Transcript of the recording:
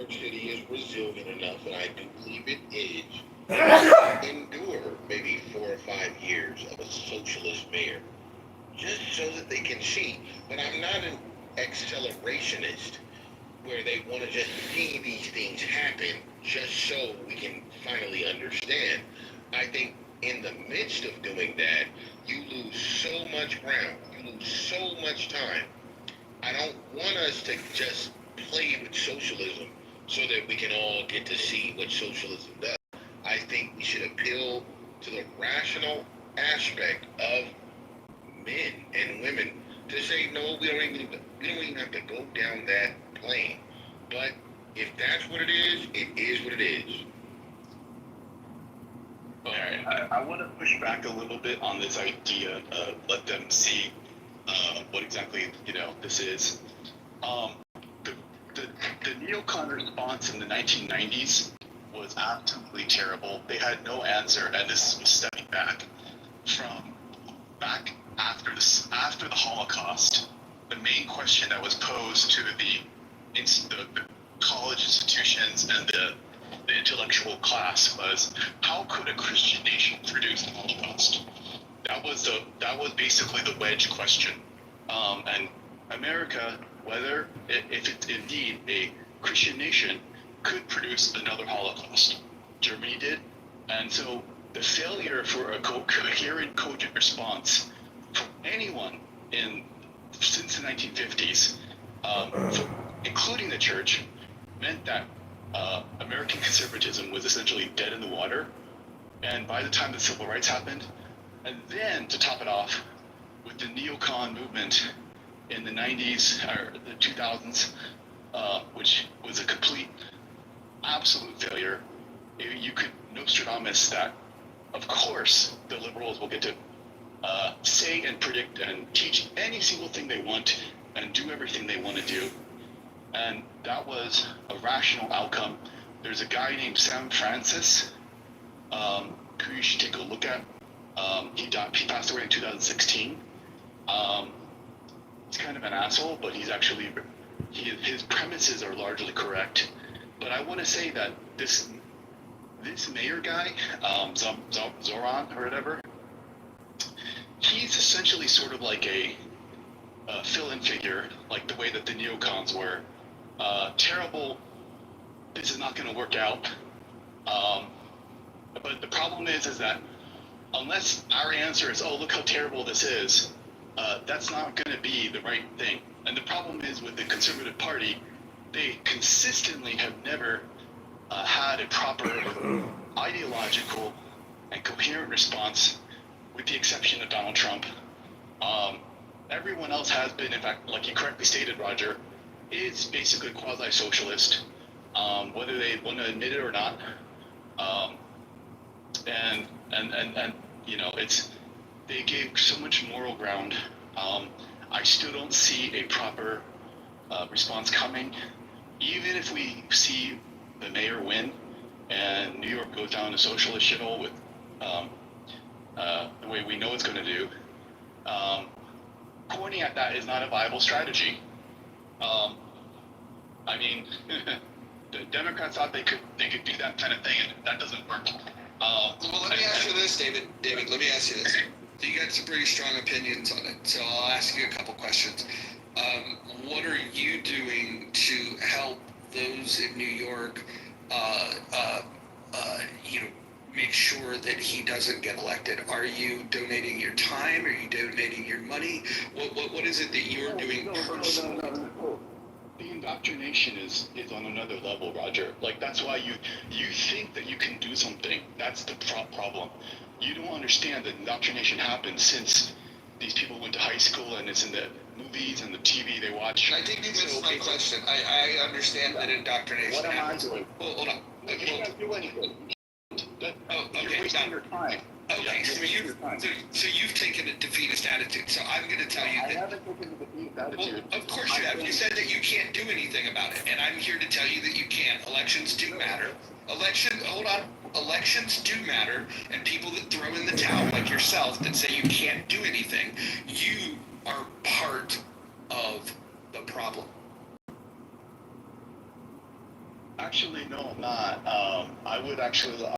York City is resilient enough, and I do believe it is, to endure maybe 4 or 5 years of a socialist mayor, just so that they can see. But I'm not an accelerationist where they want to just see these things happen just so we can finally understand. I think in the midst of doing that, you lose so much ground, you lose so much time. I don't want us to just play with socialism so that we can all get to see what socialism does. I think we should appeal to the rational aspect of men and women to say no, we don't even have to go down that plane. But if that's what it is what it is. All right, I want to push back a little bit on this idea of let them see what exactly this is. The, the neocon response in the 1990s was absolutely terrible. They had no answer, and this was stemming back after the Holocaust. The main question that was posed to the college institutions and the intellectual class was, how could a Christian nation produce the Holocaust? That was basically the wedge question. And America, whether if it's indeed a Christian nation, could produce another Holocaust. Germany did, and so the failure for a coherent, cogent response from anyone since the 1950s, including the church, meant that American conservatism was essentially dead in the water. And by the time the civil rights happened, and then to top it off with the neocon movement in the 90s or the 2000s, which was a complete, absolute failure, you could Nostradamus that, of course, the liberals will get to say and predict and teach any single thing they want and do everything they want to do. And that was a rational outcome. There's a guy named Sam Francis, who you should take a look at. He passed away in 2016. He's kind of an asshole, but his premises are largely correct. But I want to say that this mayor guy, Zoran or whatever, he's essentially sort of like a fill-in figure, like the way that the neocons were. Terrible, this is not going to work out. But the problem is that unless our answer is, oh, look how terrible this is, that's not going to be the right thing. And the problem is with the Conservative Party, they consistently have never had a proper ideological and coherent response, with the exception of Donald Trump. Everyone else has been, in fact, like you correctly stated, Roger, is basically quasi-socialist, whether they want to admit it or not. And they gave so much moral ground. I still don't see a proper response coming. Even if we see the mayor win and New York goes down a socialist shithole with the way we know it's going to do, pointing at that is not a viable strategy. I mean, the Democrats thought they could do that kind of thing, and that doesn't work. Well, let me ask you this, David. David, let me ask you this. So you got some pretty strong opinions on it, so I'll ask you a couple questions. What are you doing to help those in New York, make sure that he doesn't get elected? Are you donating your time? Are you donating your money? What is it that you're doing personally? No. The indoctrination is on another level, Roger. Like, that's why you think that you can do something. That's the problem. You don't understand that indoctrination happened since these people went to high school, and it's in the movies and the TV they watch. I think you missed my question. I understand that indoctrination What am I happens. doing? Well, hold on. You can't do anything. Okay. You're wasting your time. Okay, so you've taken a defeatist attitude. So I'm going to tell you I that. haven't taken the defeatist attitude. Well, of course you have. You said that you can't do anything about it, and I'm here to tell you that you can. Elections do matter. Elections do matter, and people that throw in the towel, like yourself, that say you can't do anything, you are part of the problem. Actually, no, I'm not. I would actually.